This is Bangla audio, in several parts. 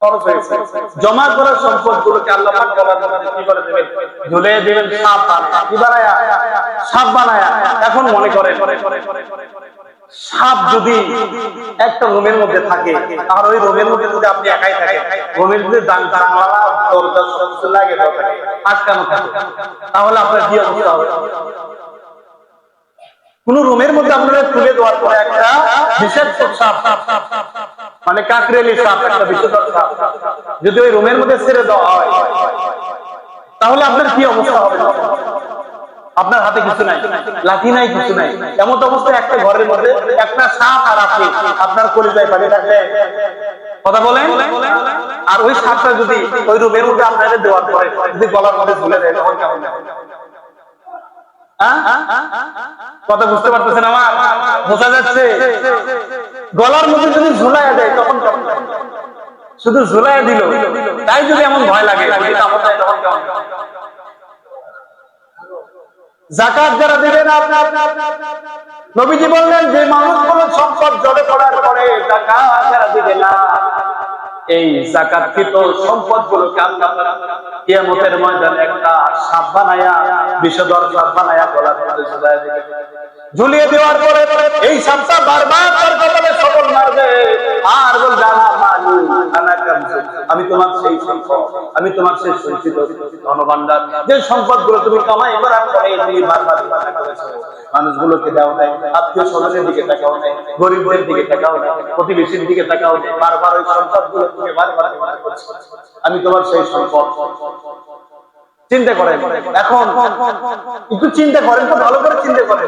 খরচ হয়েছে, জমা করা সম্পদগুলোকে আল্লাহ পাক গলার মধ্যে কি করে দেবেন, ঝুলিয়ে দিবেন সাপ বানায়া, কি বানায়া, সাপ বানায়া। এখন মনে করে সাপ যদি একটা রুমের মধ্যে থাকে, আর ওই রুমের মধ্যে যদি আপনি একাই থাকেন, রুমের মধ্যে জানলা দরজা সব লাগে আটকানো থাকে, তাহলে আপনার কি অবস্থা হবে? কোন রুমের মধ্যে আপনারা তুলে দেওয়ার পরে একটা বিষাক্ত সাপ, মানে কাকরেলি সাপ, একটা বিষধর সাপ যদি ওই রুমের মধ্যে ছেড়ে দেওয়া হয়, তাহলে আপনার কি অবস্থা হবে? আপনার হাতে কিছু নাই, লাঠি নাই, কিছু নাই, এমন অবস্থায় একটা ঘরের মধ্যে একটা সাপ আর আপনি, আপনার কলিজায় পানি থাকবে? কথা বলেন। আর ওই সাপটা যদি ওই রুমের মধ্যে আপনাদের দেওয়ার পরে যদি গলার মধ্যে ঝুলে যায়, তখন কেমন হবে? কথা বুঝতে পারতেছেন আমার? বোঝা যাচ্ছে? গলার মধ্যে যদি ঝুলাইয়া দেয় তখন কেমন? শুধু ঝুলাইয়া দিল, তাই যদি এমন ভয় লাগে, তখন কেমন? যাকাত যারা দিবেন, আপনার নবীজি বললেন যে মানুষগুলো সম্পদ জড়ে পড়ার পরে যাকাত যারা দিবে না, এই যাকাতকৃত সম্পদগুলোকে আল্লাহ কিয়ামতের ময়দানে একটা সাপ বানায়া, বিষধর সাপ বানায়া গলার মধ্যে ঝুলাইয়া দিবে। ঝুলিয়ে দেওয়ার পরে এই সাপটা বারবার তার কপালে সবল মারবে আর বলবে, আমি তোমার সেই সম্পদ, আমি তোমার সেই সঞ্চিত ধনভাণ্ডার, যে সম্পদগুলো তুমি কামাই করার পরে তুমি বারবার মানুষগুলোকে দাও নাই, আত্মীয় স্বজনের দিকে তাকাও নাই, গরিবদের দিকে তাকাও নাই, প্রতিবেশীর দিকে তাকাও নাই, বারবার ওই সম্পদগুলো তুমি বারবার করছো, আমি তোমার সেই সম্পদ। চিন্তা করেন, এখন একটু চিন্তা করেন তো, ভালো করে চিন্তা করেন।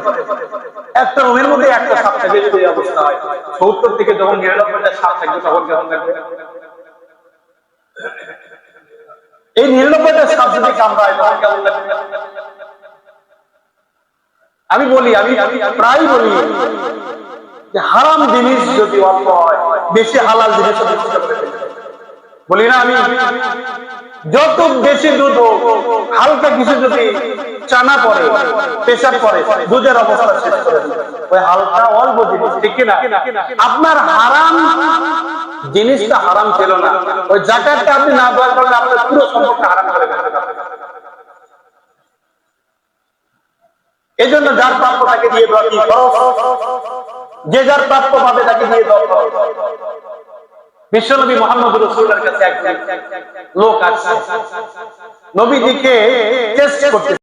একটা রুমের মধ্যে একটা সাপ থাকে, যদি অবস্থা হয় ৭০ থেকে যখন ৯৯টা সাপ থাকবে তখন কেমন লাগবে? এই ৯৯টা সাপ যদি কামড়ায় তখন কেমন লাগবে? আমি বলি, আমি প্রায় বলি যে হারাম জিনিস যদি অল্প হয়, বেশি হালাল জিনিস বলি না আমি? যত বেশি দুধ হোক, হালকা কিছু যদি চানা পড়ে, পেশাব পড়ে, দুধের অবস্থা শেষ করে দিবে। ওই হালকা অল্প জিনিস, ঠিক কিনা? আপনার হারাম জিনিসটা হারাম ছিল না, ওই যাকাতটা আপনি না দেওয়ার কারণে আপনার পুরো সম্পদটা হারাম করে ফেলবেন। এই জন্য যার প্রাপ্য তাকে দিয়ে দেওয়া কি খরচ, যে যার প্রাপ্য পাবে তাকে দিয়ে দেওয়া খরচ। বিশ্বনবী মুহাম্মদ রাসূলুল্লাহর কাছে এক লোক আসছে, নবীজিকে টেস্ট করতে।